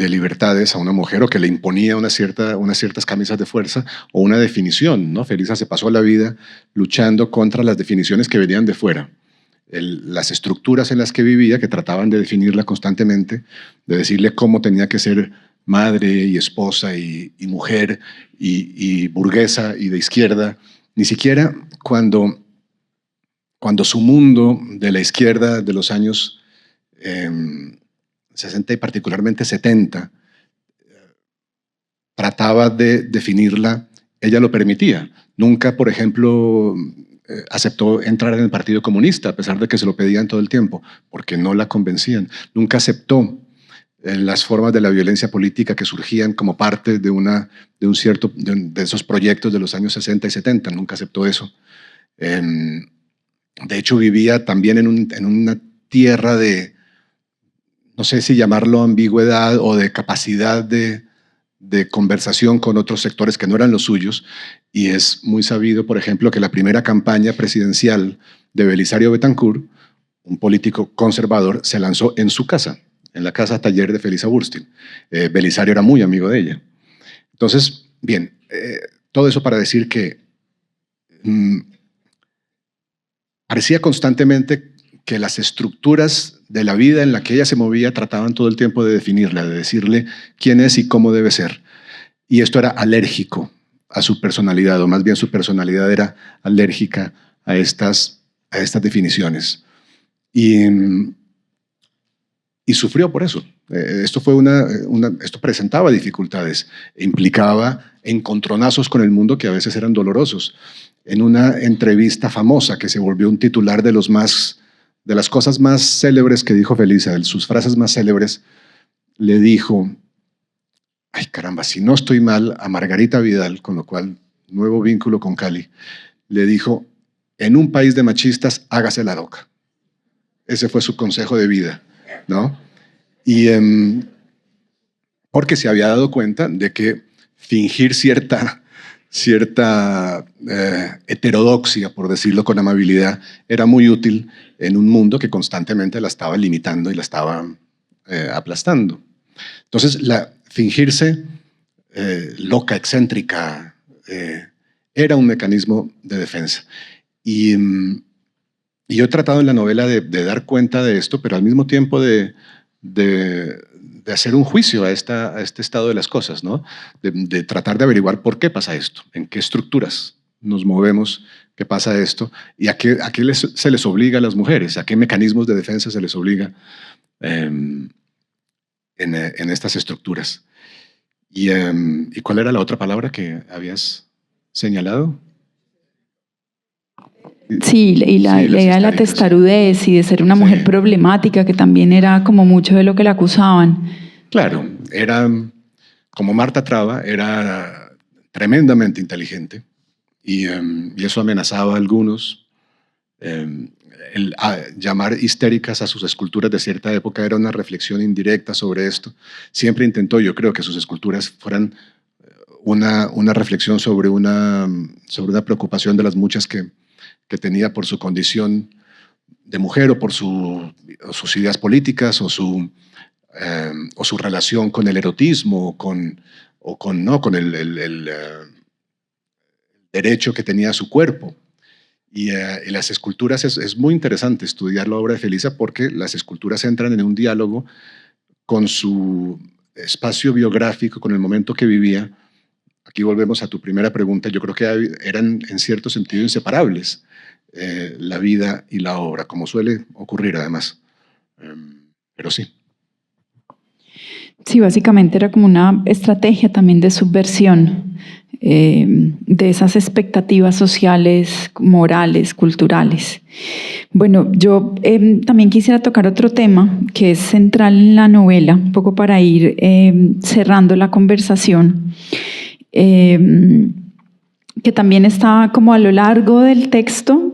S2: libertades a una mujer, o que le imponía unas ciertas camisas de fuerza o una definición, ¿no? Felisa se pasó la vida luchando contra las definiciones que venían de fuera, las estructuras en las que vivía, que trataban de definirla constantemente, de decirle cómo tenía que ser madre y esposa y mujer y burguesa y de izquierda. Ni siquiera cuando cuando su mundo de la izquierda de los años 60 y particularmente 70 trataba de definirla, ella lo permitía. Nunca, por ejemplo, aceptó entrar en el Partido Comunista, a pesar de que se lo pedían todo el tiempo, porque no la convencían. Nunca aceptó las formas de la violencia política que surgían como parte de esos proyectos de los años 60 y 70. Nunca aceptó eso. De hecho, vivía también en una tierra de, no sé si llamarlo ambigüedad o de capacidad de conversación con otros sectores que no eran los suyos, y es muy sabido, por ejemplo, que la primera campaña presidencial de Belisario Betancur, un político conservador, se lanzó en su casa, en la casa taller de Felisa Burstyn. Belisario era muy amigo de ella. Entonces, bien, todo eso para decir que parecía constantemente que las estructuras de la vida en la que ella se movía trataban todo el tiempo de definirla, de decirle quién es y cómo debe ser. Y esto era alérgico a su personalidad, o más bien su personalidad era alérgica a estas definiciones. Y sufrió por eso. Esto presentaba dificultades, implicaba encontronazos con el mundo que a veces eran dolorosos. En una entrevista famosa que se volvió un titular de las cosas más célebres que dijo Felisa, de sus frases más célebres, le dijo: ay caramba, si no estoy mal, a Margarita Vidal, con lo cual nuevo vínculo con Cali, le dijo: en un país de machistas, hágase la loca. Ese fue su consejo de vida, ¿no? Y porque se había dado cuenta de que fingir cierta heterodoxia, por decirlo con amabilidad, era muy útil en un mundo que constantemente la estaba limitando y la estaba aplastando. Entonces, fingirse loca, excéntrica, era un mecanismo de defensa. Y yo he tratado en la novela de dar cuenta de esto, pero al mismo tiempo de hacer un juicio a este estado de las cosas, ¿no? De tratar de averiguar por qué pasa esto, en qué estructuras nos movemos, qué pasa esto, y a qué se les obliga a las mujeres, a qué mecanismos de defensa se les obliga en estas estructuras. ¿Y cuál era la otra palabra que habías señalado?
S1: Sí, y la idea de la testarudez y de ser una mujer problemática, que también era como mucho de lo que la acusaban.
S2: Claro, era como Marta Traba, era tremendamente inteligente y eso amenazaba a algunos. Llamar histéricas a sus esculturas de cierta época era una reflexión indirecta sobre esto. Siempre intentó, yo creo, que sus esculturas fueran una reflexión sobre una preocupación de las muchas que tenía por su condición de mujer o por sus ideas políticas o su relación con el erotismo o con el derecho que tenía a su cuerpo. Y las esculturas es muy interesante estudiar la obra de Felisa, porque las esculturas entran en un diálogo con su espacio biográfico, con el momento que vivía. Aquí volvemos a tu primera pregunta. Yo creo que eran en cierto sentido inseparables, la vida y la obra, como suele ocurrir además. Pero sí.
S1: Sí, básicamente era como una estrategia también de subversión de esas expectativas sociales, morales, culturales. Bueno, yo también quisiera tocar otro tema que es central en la novela, un poco para ir cerrando la conversación, que también está como a lo largo del texto,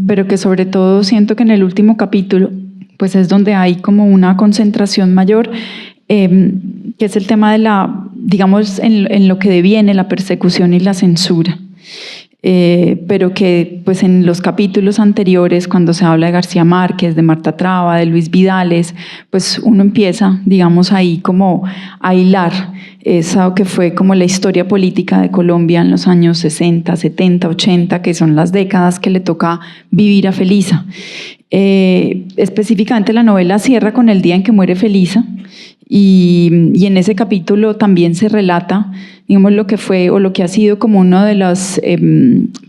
S1: pero que sobre todo siento que en el último capítulo pues es donde hay como una concentración mayor, que es el tema de digamos, en lo que deviene la persecución y la censura. Pero que pues en los capítulos anteriores, cuando se habla de García Márquez, de Marta Traba, de Luis Vidales, pues uno empieza, digamos, ahí como a hilar eso que fue como la historia política de Colombia en los años 60, 70, 80, que son las décadas que le toca vivir a Felisa. Específicamente la novela cierra con el día en que muere Felisa, y en ese capítulo también se relata, digamos, lo que fue o lo que ha sido como una de las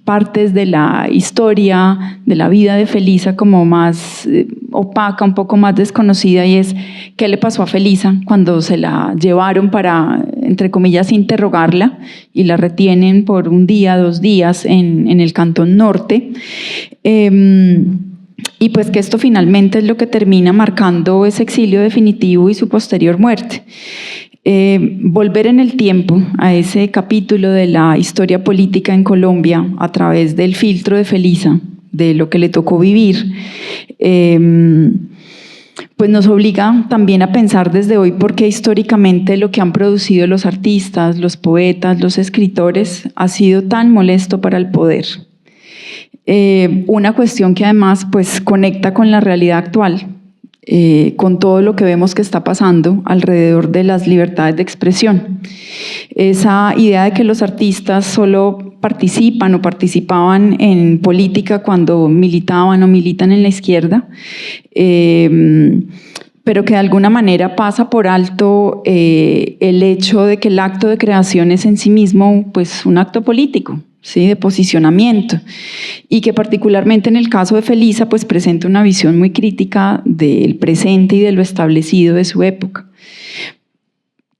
S1: partes de la historia, de la vida de Felisa como más opaca, un poco más desconocida, y es qué le pasó a Felisa cuando se la llevaron para, entre comillas, interrogarla y la retienen por un día, 2 días en el Cantón Norte. Y pues que esto finalmente es lo que termina marcando ese exilio definitivo y su posterior muerte. Volver en el tiempo a ese capítulo de la historia política en Colombia a través del filtro de Felisa, de lo que le tocó vivir, pues nos obliga también a pensar desde hoy por qué históricamente lo que han producido los artistas, los poetas, los escritores ha sido tan molesto para el poder. Una cuestión que además pues conecta con la realidad actual, con todo lo que vemos que está pasando alrededor de las libertades de expresión. Esa idea de que los artistas solo participan o participaban en política cuando militaban o militan en la izquierda, pero que de alguna manera pasa por alto el hecho de que el acto de creación es en sí mismo pues, un acto político, ¿sí? De posicionamiento, y que particularmente en el caso de Felisa pues, presenta una visión muy crítica del presente y de lo establecido de su época.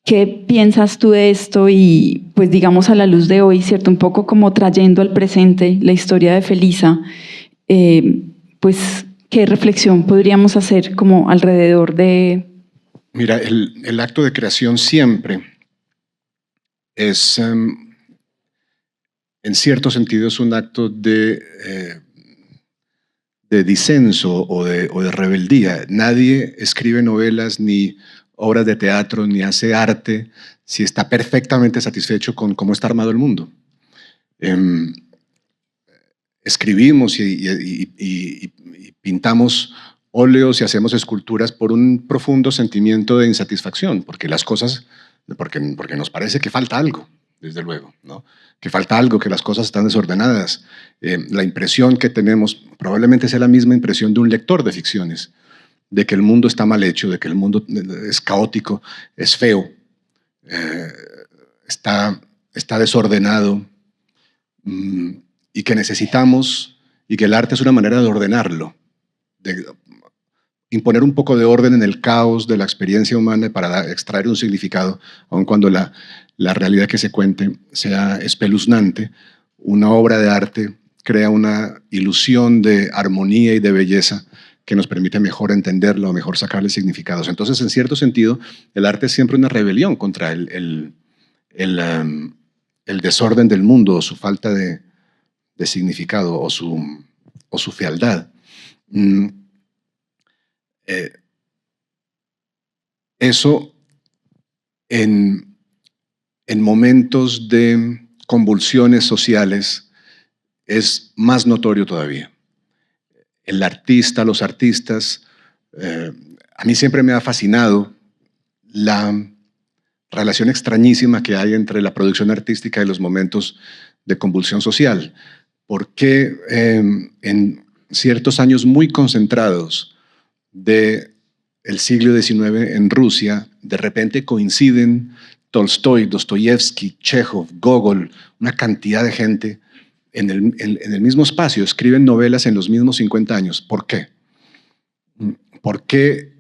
S1: ¿Qué piensas tú de esto? Y pues digamos a la luz de hoy, ¿cierto? Un poco como trayendo al presente la historia de Felisa, pues ¿qué reflexión podríamos hacer como alrededor de...?
S2: Mira, el acto de creación siempre es, en cierto sentido, es un acto de disenso o de rebeldía. Nadie escribe novelas ni obras de teatro ni hace arte si está perfectamente satisfecho con cómo está armado el mundo. Escribimos y pintamos óleos y hacemos esculturas por un profundo sentimiento de insatisfacción, porque las cosas, porque nos parece que falta algo, desde luego, ¿no? Que falta algo, que las cosas están desordenadas. La impresión que tenemos probablemente sea la misma impresión de un lector de ficciones, de que el mundo está mal hecho, de que el mundo es caótico, es feo, está desordenado, y que necesitamos, y que el arte es una manera de ordenarlo, de imponer un poco de orden en el caos de la experiencia humana para extraer un significado, aun cuando la realidad que se cuente sea espeluznante. Una obra de arte crea una ilusión de armonía y de belleza que nos permite mejor entenderlo, mejor sacarle significados. Entonces, en cierto sentido, el arte es siempre una rebelión contra el desorden del mundo, o su falta de significado, o su fealdad. Eso en momentos de convulsiones sociales es más notorio todavía. El artista, los artistas, a mí siempre me ha fascinado la relación extrañísima que hay entre la producción artística y los momentos de convulsión social. Porque en ciertos años muy concentrados del siglo XIX en Rusia, de repente coinciden Tolstoy, Dostoyevsky, Chekhov, Gogol, una cantidad de gente en el mismo espacio, escriben novelas en los mismos 50 años. ¿Por qué? Porque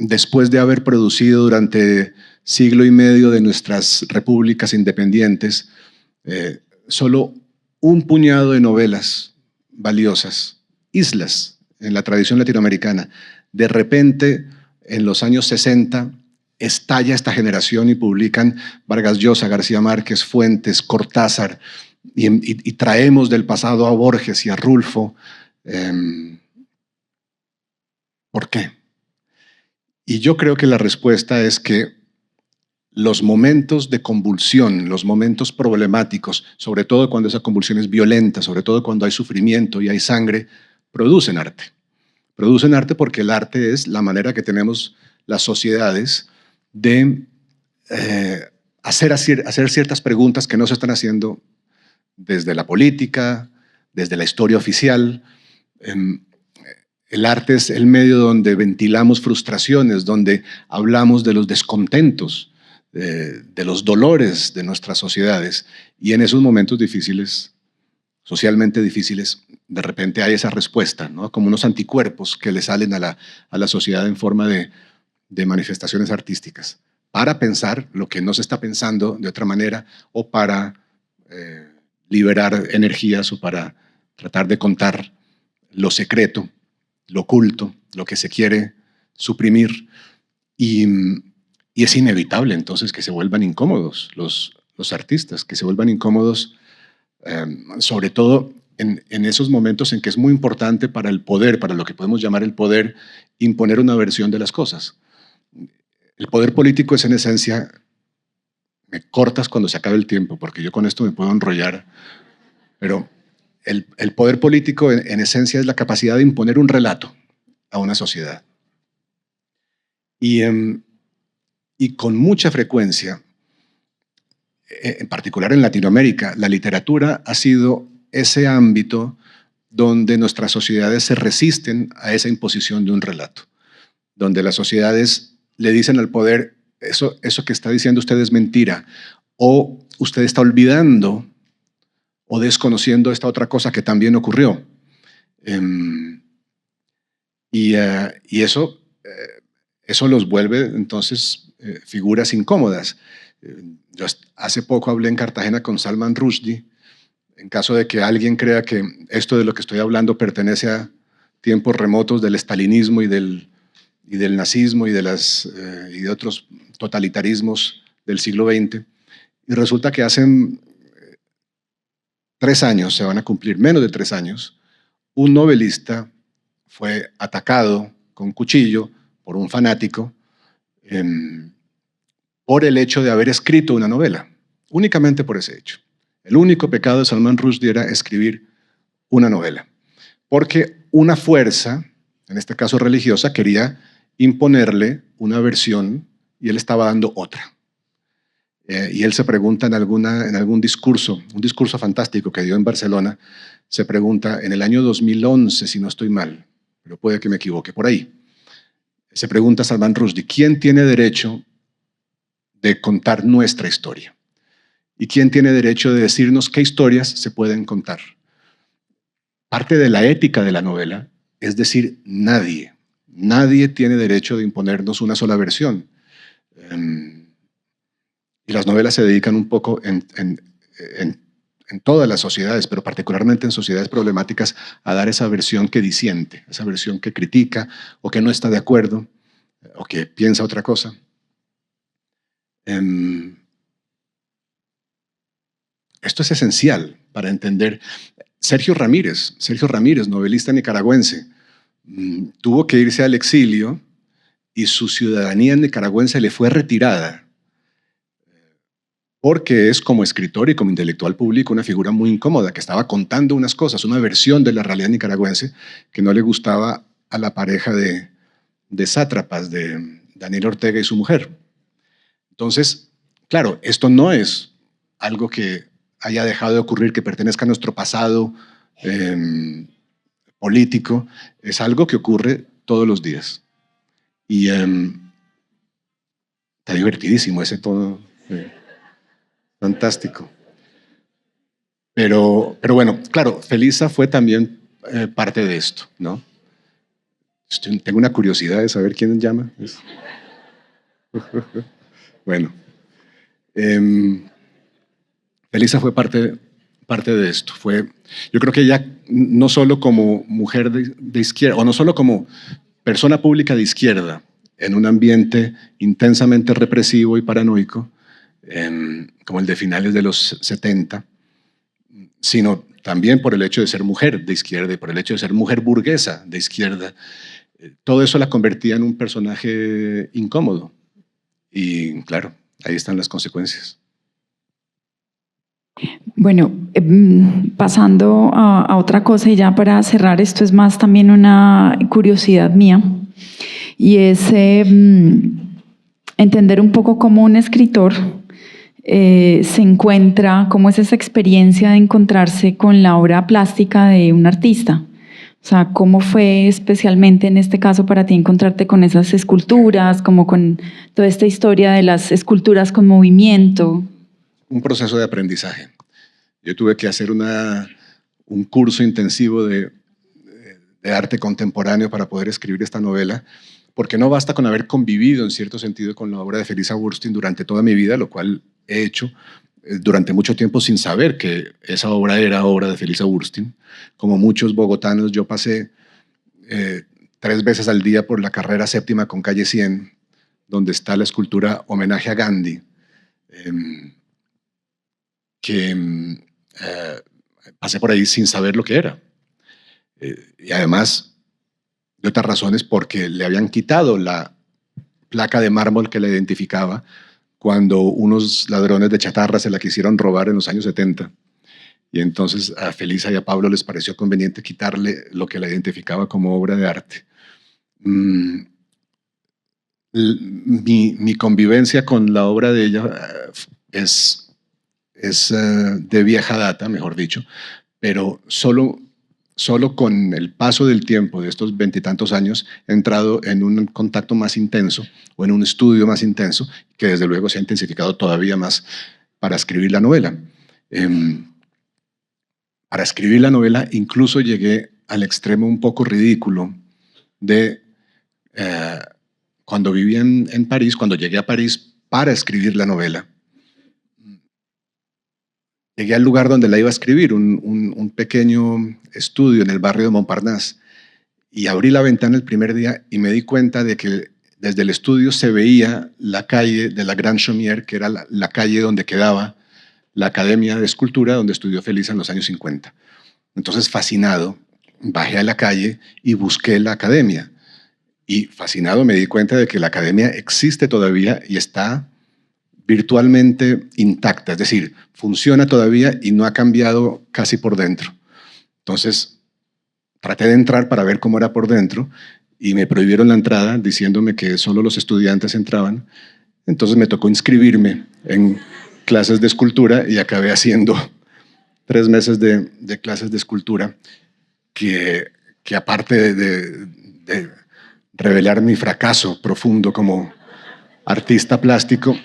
S2: después de haber producido durante siglo y medio de nuestras repúblicas independientes, solo un puñado de novelas valiosas, islas en la tradición latinoamericana, de repente en los años 60 estalla esta generación y publican Vargas Llosa, García Márquez, Fuentes, Cortázar, y traemos del pasado a Borges y a Rulfo. ¿Por qué? Y yo creo que la respuesta es que los momentos de convulsión, los momentos problemáticos, sobre todo cuando esa convulsión es violenta, sobre todo cuando hay sufrimiento y hay sangre, producen arte. Producen arte porque el arte es la manera que tenemos las sociedades de hacer ciertas preguntas que no se están haciendo desde la política, desde la historia oficial. el arte es el medio donde ventilamos frustraciones, donde hablamos de los descontentos, de los dolores de nuestras sociedades. Y en esos momentos difíciles, socialmente difíciles, de repente hay esa respuesta, ¿no? Como unos anticuerpos que le salen a la sociedad en forma de manifestaciones artísticas, para pensar lo que no se está pensando de otra manera, o para liberar energías, o para tratar de contar lo secreto, lo oculto, lo que se quiere suprimir. Y es inevitable entonces que se vuelvan incómodos los artistas, que se vuelvan incómodos, sobre todo en esos momentos en que es muy importante para el poder, para lo que podemos llamar el poder, imponer una versión de las cosas. El poder político es en esencia, me cortas cuando se acabe el tiempo, porque yo con esto me puedo enrollar, pero el poder político en esencia es la capacidad de imponer un relato a una sociedad. Y con mucha frecuencia, en particular en Latinoamérica, la literatura ha sido ese ámbito donde nuestras sociedades se resisten a esa imposición de un relato, donde las sociedades le dicen al poder, eso que está diciendo usted es mentira, o usted está olvidando o desconociendo esta otra cosa que también ocurrió. Y eso los vuelve entonces figuras incómodas. Yo hace poco hablé en Cartagena con Salman Rushdie, en caso de que alguien crea que esto de lo que estoy hablando pertenece a tiempos remotos del estalinismo y del nazismo y de otros totalitarismos del siglo XX. Y resulta que hace 3 años, se van a cumplir menos de 3 años, un novelista fue atacado con cuchillo por un fanático por el hecho de haber escrito una novela, únicamente por ese hecho. El único pecado de Salman Rushdie era escribir una novela, porque una fuerza, en este caso religiosa, quería imponerle una versión y él estaba dando otra. Y él se pregunta en algún discurso, un discurso fantástico que dio en Barcelona, se pregunta en el año 2011, si no estoy mal, pero puede que me equivoque por ahí, se pregunta Salman Rushdie, ¿quién tiene derecho de contar nuestra historia? ¿Y quién tiene derecho de decirnos qué historias se pueden contar? Parte de la ética de la novela es decir, nadie tiene derecho de imponernos una sola versión. Y las novelas se dedican un poco en todas las sociedades, pero particularmente en sociedades problemáticas, a dar esa versión que disiente, esa versión que critica o que no está de acuerdo o que piensa otra cosa. Esto es esencial para entender. Sergio Ramírez, novelista nicaragüense, tuvo que irse al exilio y su ciudadanía nicaragüense le fue retirada porque es como escritor y como intelectual público una figura muy incómoda, que estaba contando unas cosas, una versión de la realidad nicaragüense que no le gustaba a la pareja de sátrapas, de Daniel Ortega y su mujer. Entonces, claro, esto no es algo que haya dejado de ocurrir, que pertenezca a nuestro pasado político, es algo que ocurre todos los días. Y está divertidísimo ese todo. Fantástico. Pero bueno, claro, Felisa fue también parte de esto, ¿no? Tengo una curiosidad de saber quién llama. Bueno, Felisa fue parte de esto. Yo creo que ella, no solo como mujer de izquierda, o no solo como persona pública de izquierda, en un ambiente intensamente represivo y paranoico, como el de finales de los 70, sino también por el hecho de ser mujer de izquierda y por el hecho de ser mujer burguesa de izquierda. Todo eso la convertía en un personaje incómodo. Y claro, ahí están las consecuencias.
S1: Bueno, pasando a otra cosa y ya para cerrar, esto es más también una curiosidad mía, y es entender un poco cómo un escritor se encuentra, cómo es esa experiencia de encontrarse con la obra plástica de un artista. O sea, ¿cómo fue especialmente en este caso para ti encontrarte con esas esculturas, como con toda esta historia de las esculturas con movimiento?
S2: Un proceso de aprendizaje. Yo tuve que hacer un curso intensivo de arte contemporáneo para poder escribir esta novela, porque no basta con haber convivido en cierto sentido con la obra de Felisa Burstyn durante toda mi vida, lo cual he hecho durante mucho tiempo sin saber que esa obra era obra de Felisa Burstyn. Como muchos bogotanos, yo pasé 3 veces al día por la carrera séptima con calle 100, donde está la escultura Homenaje a Gandhi, pasé por ahí sin saber lo que era. Y además, de otras razones, porque le habían quitado la placa de mármol que la identificaba cuando unos ladrones de chatarra se la quisieron robar en los años 70. Y entonces a Felisa y a Pablo les pareció conveniente quitarle lo que la identificaba como obra de arte. Mi convivencia con la obra de ella es de vieja data, mejor dicho, pero solo con el paso del tiempo de estos 20 y tantos años he entrado en un contacto más intenso o en un estudio más intenso que desde luego se ha intensificado todavía más para escribir la novela. Para escribir la novela incluso llegué al extremo un poco ridículo de cuando vivía en París, cuando llegué a París para escribir la novela. Llegué al lugar donde la iba a escribir, un pequeño estudio en el barrio de Montparnasse, y abrí la ventana el primer día y me di cuenta de que desde el estudio se veía la calle de la Grande Chaumière, que era la calle donde quedaba la Academia de Escultura, donde estudió Felisa en los años 50. Entonces, fascinado, bajé a la calle y busqué la academia. Y fascinado me di cuenta de que la academia existe todavía y está virtualmente intacta, es decir, funciona todavía y no ha cambiado casi por dentro. Entonces, traté de entrar para ver cómo era por dentro y me prohibieron la entrada diciéndome que solo los estudiantes entraban. Entonces me tocó inscribirme en clases de escultura y acabé haciendo 3 meses de clases de escultura que aparte de revelar mi fracaso profundo como artista plástico,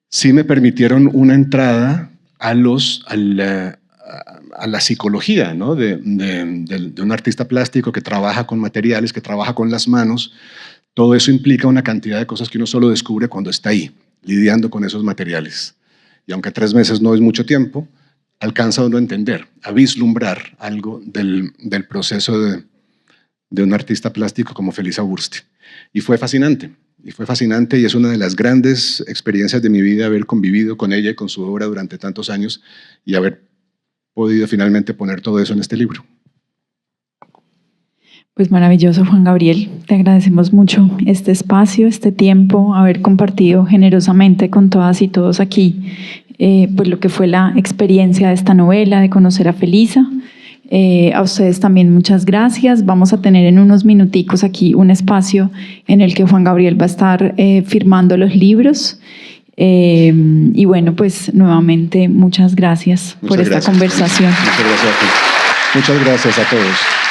S2: sí me permitieron una entrada a la psicología, ¿no? de un artista plástico que trabaja con materiales, que trabaja con las manos. Todo eso implica una cantidad de cosas que uno solo descubre cuando está ahí, lidiando con esos materiales. Y aunque 3 meses no es mucho tiempo, alcanza uno a entender, a vislumbrar algo del proceso de un artista plástico como Felisa Burstyn. Y fue fascinante. Y es una de las grandes experiencias de mi vida haber convivido con ella y con su obra durante tantos años y haber podido finalmente poner todo eso en este libro.
S1: Pues maravilloso, Juan Gabriel. Te agradecemos mucho este espacio, este tiempo, haber compartido generosamente con todas y todos aquí pues lo que fue la experiencia de esta novela, de conocer a Felisa. A ustedes también muchas gracias. Vamos a tener en unos minuticos aquí un espacio en el que Juan Gabriel va a estar firmando los libros. Y bueno, pues nuevamente muchas gracias por esta conversación.
S2: Muchas gracias a todos.